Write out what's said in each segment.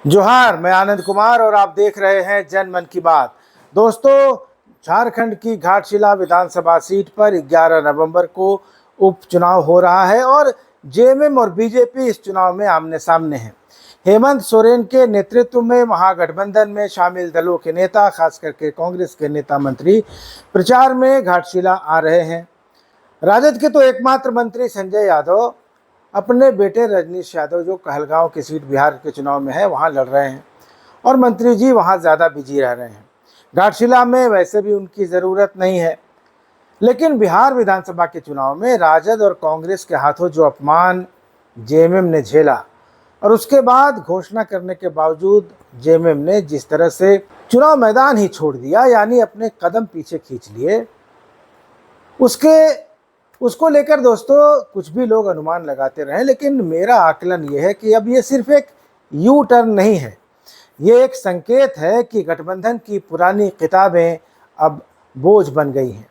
जोहार, मैं आनंद कुमार और आप देख रहे हैं जन मन की बात। दोस्तों, झारखंड की घाटशिला विधानसभा सीट पर 11 नवंबर को उपचुनाव हो रहा है और जेएमएम और बीजेपी इस चुनाव में आमने सामने हैं। हेमंत सोरेन के नेतृत्व में महागठबंधन में शामिल दलों के नेता, खास करके कांग्रेस के नेता मंत्री प्रचार में घाटशिला आ रहे हैं। राजद के तो एकमात्र मंत्री संजय यादव अपने बेटे रजनीश यादव, जो कहलगांव की सीट बिहार के चुनाव में है, वहां लड़ रहे हैं और मंत्री जी वहां ज़्यादा बिजी रह रहे हैं। घाटशिला में वैसे भी उनकी ज़रूरत नहीं है, लेकिन बिहार विधानसभा के चुनाव में राजद और कांग्रेस के हाथों जो अपमान जेएमएम ने झेला और उसके बाद घोषणा करने के बावजूद जेएमएम ने जिस तरह से चुनाव मैदान ही छोड़ दिया, यानी अपने कदम पीछे खींच लिए, उसको लेकर दोस्तों कुछ भी लोग अनुमान लगाते रहे, लेकिन मेरा आकलन यह है कि अब ये सिर्फ एक यू टर्न नहीं है, ये एक संकेत है कि गठबंधन की पुरानी किताबें अब बोझ बन गई हैं।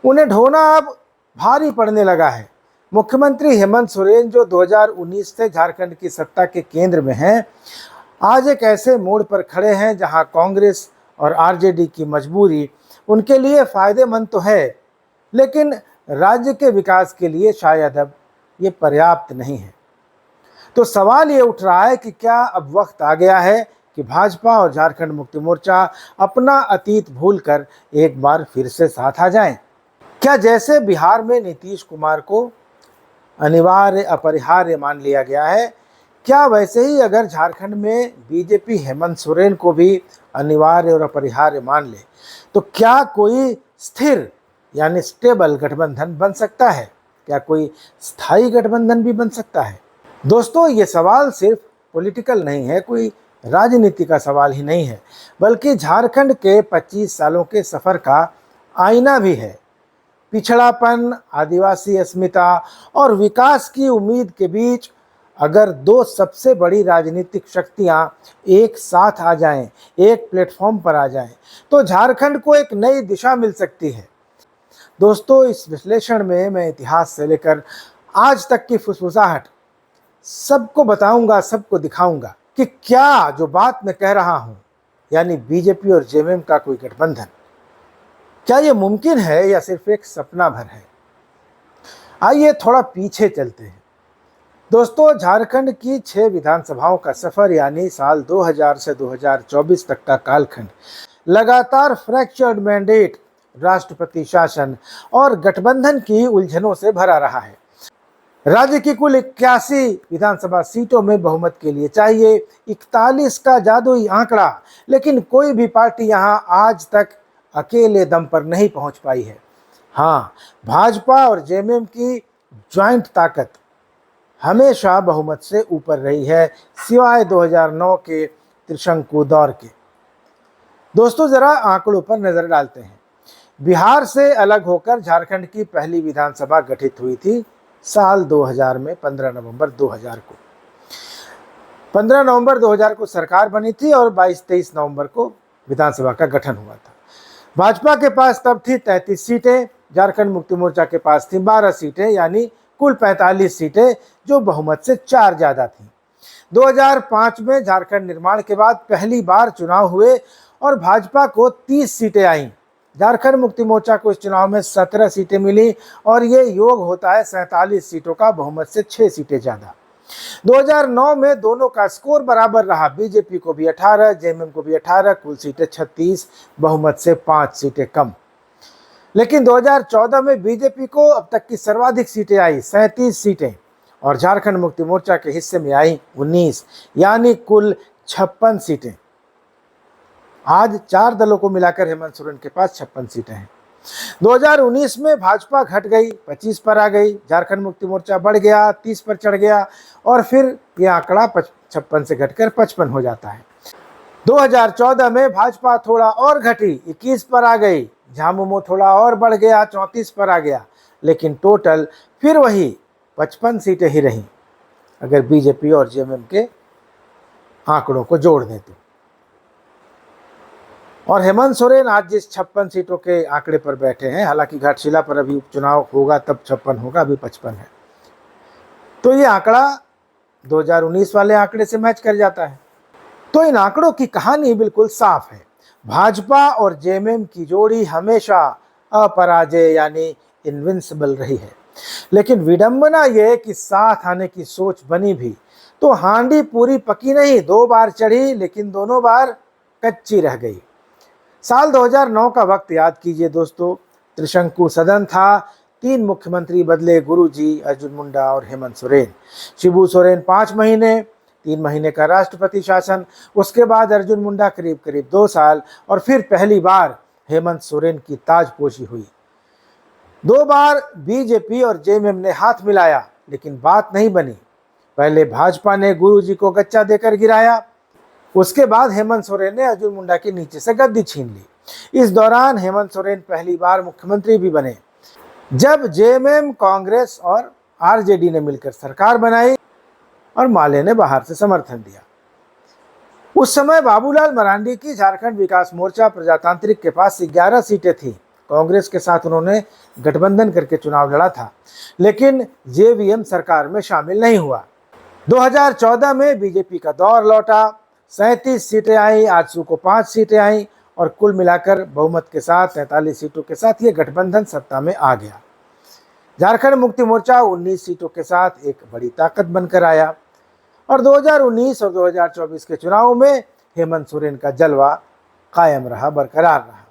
उन्हें ढोना अब भारी पड़ने लगा है। मुख्यमंत्री हेमंत सोरेन, जो 2019 से झारखंड की सत्ता के केंद्र में हैं, आज एक ऐसे मोड़ पर खड़े हैं जहां कांग्रेस और आरजेडी की मजबूरी उनके लिए फायदेमंद तो है, लेकिन राज्य के विकास के लिए शायद अब ये पर्याप्त नहीं है। तो सवाल ये उठ रहा है कि क्या अब वक्त आ गया है कि भाजपा और झारखंड मुक्ति मोर्चा अपना अतीत भूलकर एक बार फिर से साथ आ जाएं? क्या जैसे बिहार में नीतीश कुमार को अनिवार्य अपरिहार्य मान लिया गया है, क्या वैसे ही अगर झारखंड में बीजेपी हेमंत सोरेन को भी अनिवार्य और अपरिहार्य मान ले, तो क्या कोई स्थिर यानी स्टेबल गठबंधन बन सकता है? क्या कोई स्थायी गठबंधन भी बन सकता है? दोस्तों, ये सवाल सिर्फ पॉलिटिकल नहीं है, कोई राजनीति का सवाल ही नहीं है, बल्कि झारखंड के 25 सालों के सफ़र का आईना भी है। पिछड़ापन, आदिवासी अस्मिता और विकास की उम्मीद के बीच अगर दो सबसे बड़ी राजनीतिक शक्तियां एक साथ आ जाएं, एक प्लेटफॉर्म पर आ जाएं, तो झारखंड को एक नई दिशा मिल सकती है। दोस्तों, इस विश्लेषण में मैं इतिहास से लेकर आज तक की फुसफुसाहट सबको बताऊंगा, सबको दिखाऊंगा कि क्या जो बात मैं कह रहा हूं, यानी बीजेपी और जेएमएम का कोई गठबंधन, क्या ये मुमकिन है या सिर्फ एक सपना भर है। आइए थोड़ा पीछे चलते हैं। दोस्तों, झारखंड की 6 विधानसभाओं का सफर, यानी साल 2000 से 2024 तक का कालखंड, लगातार फ्रैक्चर्ड मैंडेट, राष्ट्रपति शासन और गठबंधन की उलझनों से भरा रहा है। राज्य की कुल 81 विधानसभा सीटों में बहुमत के लिए चाहिए 41 का जादुई आंकड़ा, लेकिन कोई भी पार्टी यहां आज तक अकेले दम पर नहीं पहुंच पाई है। हाँ, भाजपा और जेएमएम की ज्वाइंट ताकत हमेशा बहुमत से ऊपर रही है, सिवाय 2009 के त्रिशंकु दौर के। दोस्तों, जरा आंकड़ों पर नजर डालते हैं। बिहार से अलग होकर झारखंड की पहली विधानसभा गठित हुई थी साल 2000 में, 15 नवंबर 2000 को। 15 नवंबर 2000 को सरकार बनी थी और 22-23 नवंबर को विधानसभा का गठन हुआ था। भाजपा के पास तब थी 33 सीटें, झारखंड मुक्ति मोर्चा के पास थी 12 सीटें, यानी कुल 45 सीटें, जो बहुमत से 4 ज़्यादा थीं। 2005 में झारखंड निर्माण के बाद पहली बार चुनाव हुए और भाजपा को 30 सीटें आईं। झारखंड मुक्ति मोर्चा को इस चुनाव में 17 सीटें मिली और ये योग होता है 47 सीटों का, बहुमत से 6 सीटें ज़्यादा। 2009 में दोनों का स्कोर बराबर रहा, बीजेपी को भी 18, जेएमएम को भी 18, कुल सीटें 36, बहुमत से 5 सीटें कम। लेकिन 2014 में बीजेपी को अब तक की सर्वाधिक सीटें आई, 37 सीटें, और झारखंड मुक्ति मोर्चा के हिस्से में आई 19, यानी कुल 56 सीटें। आज 4 दलों को मिलाकर हेमंत सोरेन के पास 56 सीटें हैं। 2019 में भाजपा घट गई, 25 पर आ गई, झारखंड मुक्ति मोर्चा बढ़ गया, 30 पर चढ़ गया और फिर यह आंकड़ा 56 से घटकर 55 हो जाता है। 2014 में भाजपा थोड़ा और घटी, 21 पर आ गई, झामुमो थोड़ा और बढ़ गया, 34 पर आ गया, लेकिन टोटल फिर वही 55 सीटें ही रहीं, अगर बीजेपी और जेएमएम के आंकड़ों को जोड़ दें तो। और हेमंत सोरेन आज जिस 56 सीटों के आंकड़े पर बैठे हैं, हालांकि घाटशिला पर अभी उपचुनाव होगा तब 56 होगा, अभी 55 है, तो ये आंकड़ा 2019 वाले आंकड़े से मैच कर जाता है। तो इन आंकड़ों की कहानी बिल्कुल साफ है। भाजपा और जेएमएम की जोड़ी हमेशा अपराजय यानी इनविंसिबल रही है। लेकिन विडंबना यह कि साथ आने की सोच बनी भी तो हांडी पूरी पकी नहीं, 2 बार चढ़ी लेकिन दोनों बार कच्ची रह गई। साल 2009 का वक्त याद कीजिए दोस्तों, त्रिशंकु सदन था, 3 मुख्यमंत्री बदले, गुरुजी, अर्जुन मुंडा और हेमंत सोरेन। शिबू सोरेन 5 महीने, 3 महीने का राष्ट्रपति शासन, उसके बाद अर्जुन मुंडा करीब करीब 2 साल, और फिर पहली बार हेमंत सोरेन की ताजपोशी हुई। 2 बार बीजेपी और जेएमएम ने हाथ मिलाया लेकिन बात नहीं बनी। पहले भाजपा ने गुरुजी को गच्चा देकर गिराया, उसके बाद हेमंत सोरेन ने अर्जुन मुंडा के नीचे से गद्दी छीन ली। इस दौरान हेमंत सोरेन पहली बार मुख्यमंत्री भी बने। जब जेएमएम, कांग्रेस और आरजेडी ने मिलकर सरकार बनाई और माले ने बाहर से समर्थन दिया। उस समय बाबूलाल मरांडी की झारखंड विकास मोर्चा प्रजातांत्रिक के पास 11 सीटें थी। कांग्रेस के साथ उन्होंने गठबंधन करके चुनाव लड़ा था, लेकिन जेवीएम सरकार में शामिल नहीं हुआ। 2014 में बीजेपी का दौर लौटा, 37 सीटें आई, आजसू को 5 सीटें आई और कुल मिलाकर बहुमत के साथ 43 सीटों के साथ ये गठबंधन सत्ता में आ गया। झारखंड मुक्ति मोर्चा 19 सीटों के साथ एक बड़ी ताकत बनकर आया और 2019 और 2024 के चुनाव में हेमंत सोरेन का जलवा कायम रहा, बरकरार रहा।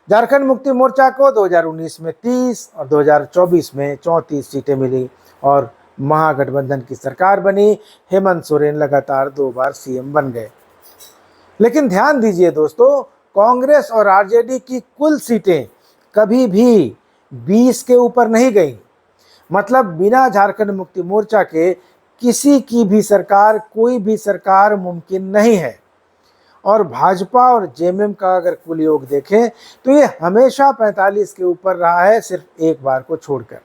झारखंड मुक्ति मोर्चा को 2019 में 30 और 2024 में 34 सीटें मिली और महागठबंधन की सरकार बनी। हेमंत सोरेन लगातार 2 बार सीएम बन गए। लेकिन ध्यान दीजिए दोस्तों, कांग्रेस और आरजेडी की कुल सीटें कभी भी 20 के ऊपर नहीं गई। मतलब बिना झारखंड मुक्ति मोर्चा के किसी की भी सरकार, कोई भी सरकार मुमकिन नहीं है। और भाजपा और जेएमएम का अगर कुल योग देखें तो ये हमेशा 45 के ऊपर रहा है, सिर्फ एक बार को छोड़कर।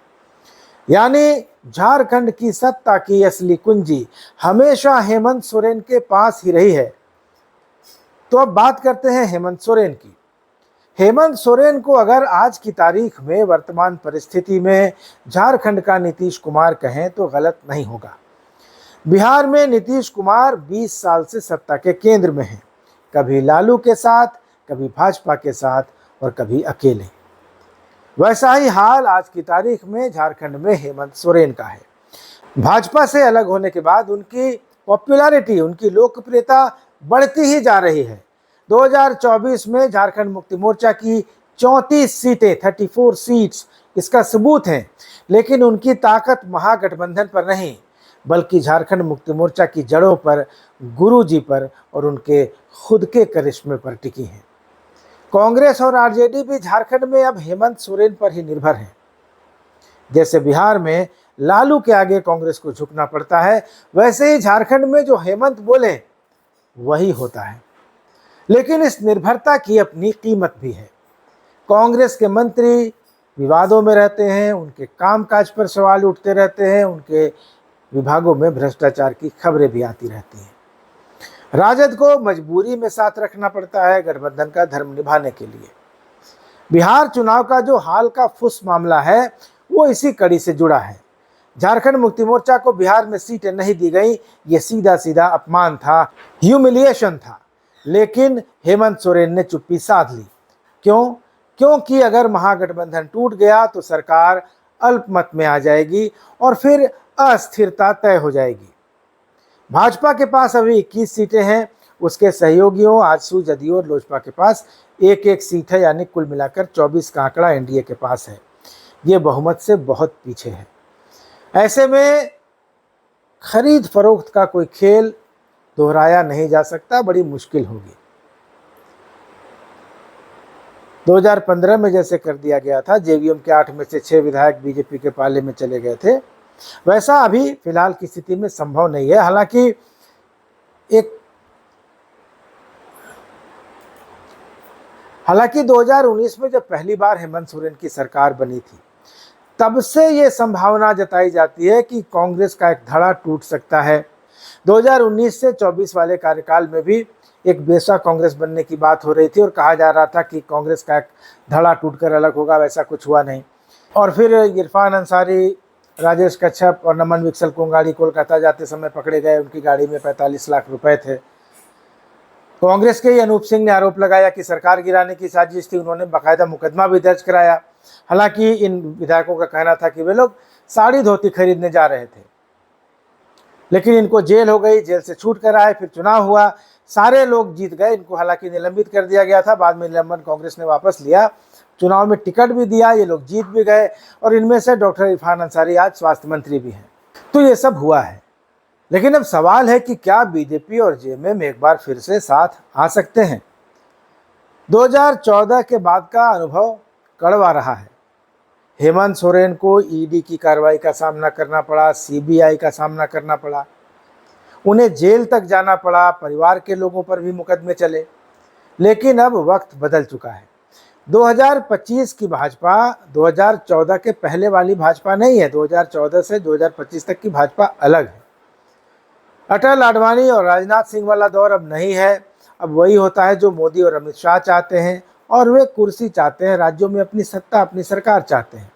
यानी झारखंड की सत्ता की असली कुंजी हमेशा हेमंत सोरेन के पास ही रही है। तो अब बात करते हैं हेमंत सोरेन की। हेमंत सोरेन को अगर आज की तारीख में, वर्तमान परिस्थिति में झारखंड का नीतीश कुमार कहें तो गलत नहीं होगा। बिहार में नीतीश कुमार 20 साल से सत्ता के केंद्र में हैं, कभी लालू के साथ, कभी भाजपा के साथ और कभी अकेले। वैसा ही हाल आज की तारीख में झारखंड में हेमंत सोरेन का है। भाजपा से अलग होने के बाद उनकी पॉपुलैरिटी, उनकी लोकप्रियता बढ़ती ही जा रही है। 2024 में झारखंड मुक्ति मोर्चा की 34 सीटें, 34 सीट्स इसका सबूत हैं। लेकिन उनकी ताकत महागठबंधन पर नहीं, बल्कि झारखंड मुक्ति मोर्चा की जड़ों पर, गुरुजी पर और उनके खुद के करिश्मे पर टिकी है। कांग्रेस और आरजेडी भी झारखंड में अब हेमंत सोरेन पर ही निर्भर है। जैसे बिहार में लालू के आगे कांग्रेस को झुकना पड़ता है, वैसे ही झारखंड में जो हेमंत बोले वही होता है। लेकिन इस निर्भरता की अपनी कीमत भी है। कांग्रेस के मंत्री विवादों में रहते हैं, उनके कामकाज पर सवाल उठते रहते हैं, उनके विभागों में भ्रष्टाचार की खबरें भी आती रहती हैं। राजद को मजबूरी में साथ रखना पड़ता है गठबंधन का धर्म निभाने के लिए। बिहार चुनाव का जो हाल का फुस मामला है वो इसी कड़ी से जुड़ा है। झारखंड मुक्ति मोर्चा को बिहार में सीटें नहीं दी गई, ये सीधा सीधा अपमान था, ह्यूमिलिएशन था। लेकिन हेमंत सोरेन ने चुप्पी साध ली। क्यों? क्योंकि अगर महागठबंधन टूट गया तो सरकार अल्पमत में आ जाएगी और फिर अस्थिरता तय हो जाएगी। भाजपा के पास अभी 21 सीटें हैं, उसके सहयोगियों आजसू, जदयू और लोजपा के पास एक एक सीट है, यानी कुल मिलाकर 24 का आंकड़ा एनडीए के पास है। ये बहुमत से बहुत पीछे है। ऐसे में खरीद फरोख्त का कोई खेल दोहराया नहीं जा सकता, बड़ी मुश्किल होगी। 2015 में जैसे कर दिया गया था, जेवीएम के 8 में से 6 विधायक बीजेपी के पाले में चले गए थे, वैसा अभी फिलहाल की स्थिति में संभव नहीं है। हालांकि 2019 में जब पहली बार हेमंत सोरेन की सरकार बनी थी, तब से ये संभावना जताई जाती है कि कांग्रेस का एक धड़ा टूट सकता है। 2019 से 24 वाले कार्यकाल में भी एक बेसा कांग्रेस बनने की बात हो रही थी और कहा जा रहा था कि कांग्रेस का एक धड़ा टूटकर अलग होगा, वैसा कुछ हुआ नहीं। और फिर इरफान अंसारी, राजेश कच्छप और नमन विकसल कोंगाड़ी कोलकाता जाते समय पकड़े गए, उनकी गाड़ी में 45 लाख रुपए थे। कांग्रेस के ही अनूप सिंह ने आरोप लगाया कि सरकार गिराने की साजिश थी। उन्होंने बाकायदा मुकदमा भी दर्ज कराया। हालांकि इन विधायकों का कहना था कि वे लोग साड़ी धोती खरीदने जा रहे थे, लेकिन इनको जेल हो गई, जेल से छूट कर आए, फिर चुनाव हुआ, सारे लोग जीत गए। इनको हालांकि निलंबित कर दिया गया था, बाद में निलंबन कांग्रेस ने वापस लिया, चुनाव में टिकट भी दिया, ये लोग जीत भी गए, और इनमें से डॉक्टर इरफान अंसारी आज स्वास्थ्य मंत्री भी हैं। तो ये सब हुआ है। लेकिन अब सवाल है कि क्या बीजेपी और जेएमएम एक बार फिर से साथ आ सकते हैं? 2014 के बाद का अनुभव कड़वा रहा है। हेमंत सोरेन को ईडी की कार्रवाई का सामना करना पड़ा, सीबीआई का सामना करना पड़ा, उन्हें जेल तक जाना पड़ा, परिवार के लोगों पर भी मुकदमे चले। लेकिन अब वक्त बदल चुका है। 2025 की भाजपा 2014 के पहले वाली भाजपा नहीं है। 2014 से 2025 तक की भाजपा अलग है। अटल, आडवाणी और राजनाथ सिंह वाला दौर अब नहीं है। अब वही होता है जो मोदी और अमित शाह चाहते हैं, और वे कुर्सी चाहते हैं, राज्यों में अपनी सत्ता, अपनी सरकार चाहते हैं।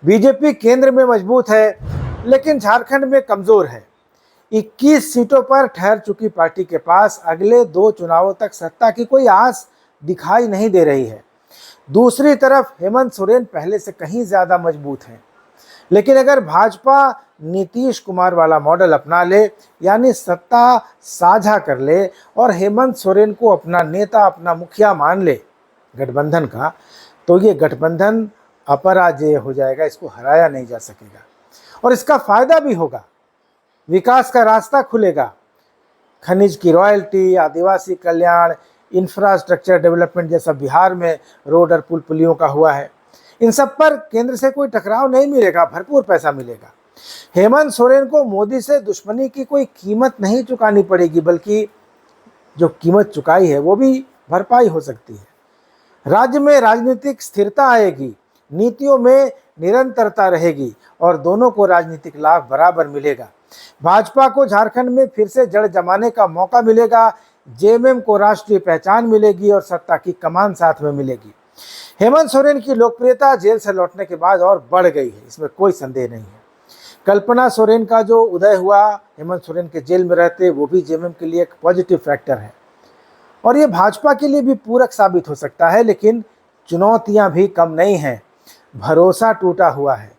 बीजेपी केंद्र में मजबूत है, लेकिन झारखंड में कमजोर है। 21 सीटों पर ठहर चुकी पार्टी के पास अगले 2 चुनावों तक सत्ता की कोई आस दिखाई नहीं दे रही है। दूसरी तरफ हेमंत सोरेन पहले से कहीं ज्यादा मजबूत हैं। लेकिन अगर भाजपा नीतीश कुमार वाला मॉडल अपना ले, यानी सत्ता साझा कर ले और हेमंत सोरेन को अपना नेता, अपना मुखिया मान ले गठबंधन का, तो ये गठबंधन अपराजेय हो जाएगा, इसको हराया नहीं जा सकेगा। और इसका फायदा भी होगा, विकास का रास्ता खुलेगा। खनिज की रॉयल्टी, आदिवासी कल्याण, इंफ्रास्ट्रक्चर डेवलपमेंट जैसा बिहार में रोड और पुल पुलियों का हुआ है, इन सब पर केंद्र से कोई टकराव नहीं मिलेगा, भरपूर पैसा मिलेगा। हेमंत सोरेन को मोदी से दुश्मनी की कोई कीमत नहीं चुकानी पड़ेगी, बल्कि जो कीमत चुकाई है वो भी भरपाई हो सकती है। राज्य में राजनीतिक स्थिरता आएगी, नीतियों में निरंतरता रहेगी, और दोनों को राजनीतिक लाभ बराबर मिलेगा। भाजपा को झारखंड में फिर से जड़ जमाने का मौका मिलेगा, जेएमएम को राष्ट्रीय पहचान मिलेगी, और सत्ता की कमान साथ में मिलेगी। हेमंत सोरेन की लोकप्रियता जेल से लौटने के बाद और बढ़ गई है, इसमें कोई संदेह नहीं है। कल्पना सोरेन का जो उदय हुआ हेमंत सोरेन के जेल में रहते, वो भी जेएमएम के लिए एक पॉजिटिव फैक्टर है, और ये भाजपा के लिए भी पूरक साबित हो सकता है। लेकिन चुनौतियां भी कम नहीं हैं, भरोसा टूटा हुआ है।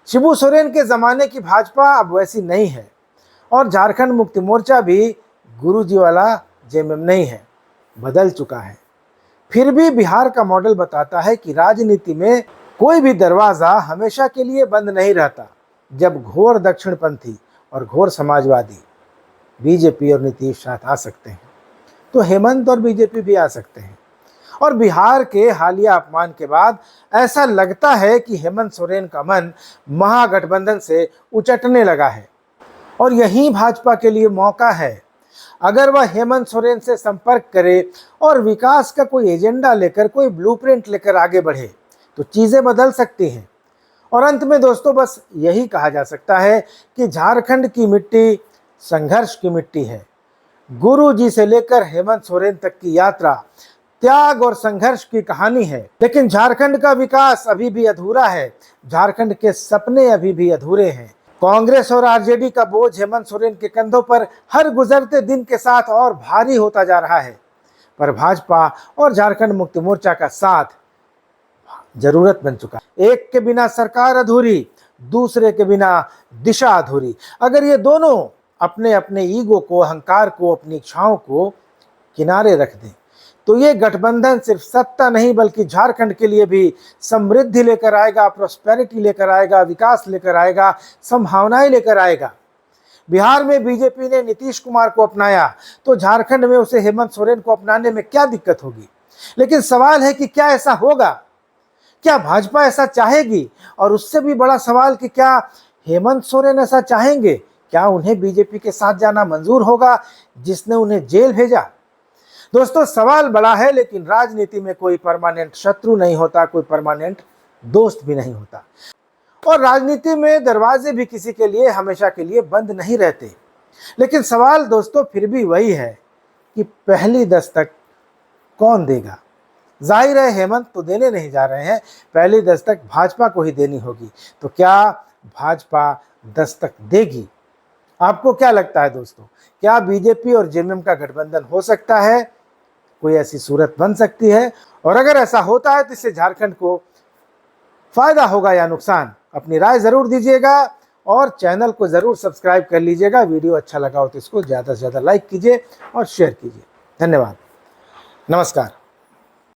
शिबू सोरेन के ज़माने की भाजपा अब वैसी नहीं है, और झारखंड मुक्ति मोर्चा भी गुरुजी वाला जेएमएम नहीं है, बदल चुका है। फिर भी बिहार का मॉडल बताता है कि राजनीति में कोई भी दरवाज़ा हमेशा के लिए बंद नहीं रहता। जब घोर दक्षिणपंथी और घोर समाजवादी बीजेपी और नीतीश साथ आ सकते हैं, तो हेमंत और बीजेपी भी आ सकते हैं। और बिहार के हालिया अपमान के बाद ऐसा लगता है कि हेमंत सोरेन का मन महागठबंधन से उचटने लगा है, और यही भाजपा के लिए मौका है। अगर वह हेमंत सोरेन से संपर्क करे और विकास का कोई एजेंडा लेकर, कोई ब्लूप्रिंट लेकर आगे बढ़े, तो चीज़ें बदल सकती हैं। और अंत में दोस्तों बस यही कहा जा सकता है कि झारखंड की मिट्टी संघर्ष की मिट्टी है। गुरु जी से लेकर हेमंत सोरेन तक की यात्रा त्याग और संघर्ष की कहानी है। लेकिन झारखंड का विकास अभी भी अधूरा है, झारखंड के सपने अभी भी अधूरे हैं। कांग्रेस और आरजेडी का बोझ हेमंत सोरेन के कंधों पर हर गुजरते दिन के साथ और भारी होता जा रहा है, पर भाजपा और झारखंड मुक्ति मोर्चा का साथ जरूरत बन चुका है। एक के बिना सरकार अधूरी, दूसरे के बिना दिशा अधूरी। अगर ये दोनों अपने अपने ईगो को, अहंकार को, अपनी इच्छाओं को किनारे रख दें, तो ये गठबंधन सिर्फ सत्ता नहीं बल्कि झारखंड के लिए भी समृद्धि लेकर आएगा, प्रॉस्पेरिटी लेकर आएगा, विकास लेकर आएगा, संभावनाएं लेकर आएगा। बिहार में बीजेपी ने नीतीश कुमार को अपनाया, तो झारखंड में उसे हेमंत सोरेन को अपनाने में क्या दिक्कत होगी? लेकिन सवाल है कि क्या ऐसा होगा? क्या भाजपा ऐसा चाहेगी? और उससे भी बड़ा सवाल कि क्या हेमंत सोरेन ऐसा चाहेंगे? क्या उन्हें बीजेपी के साथ जाना मंजूर होगा, जिसने उन्हें जेल भेजा? दोस्तों सवाल बड़ा है, लेकिन राजनीति में कोई परमानेंट शत्रु नहीं होता, कोई परमानेंट दोस्त भी नहीं होता, और राजनीति में दरवाजे भी किसी के लिए हमेशा के लिए बंद नहीं रहते। लेकिन सवाल दोस्तों फिर भी वही है कि पहली दस्तक कौन देगा? जाहिर है हेमंत तो देने नहीं जा रहे हैं, पहली दस्तक भाजपा को ही देनी होगी। तो क्या भाजपा दस्तक देगी? आपको क्या लगता है दोस्तों, क्या बीजेपी और जेएमएम का गठबंधन हो सकता है कोई ऐसी सूरत बन सकती है, और अगर ऐसा होता है तो इससे झारखंड को फ़ायदा होगा या नुकसान, अपनी राय ज़रूर दीजिएगा और चैनल को ज़रूर सब्सक्राइब कर लीजिएगा। वीडियो अच्छा लगा हो तो इसको ज़्यादा से ज़्यादा लाइक कीजिए और शेयर कीजिए। धन्यवाद, नमस्कार।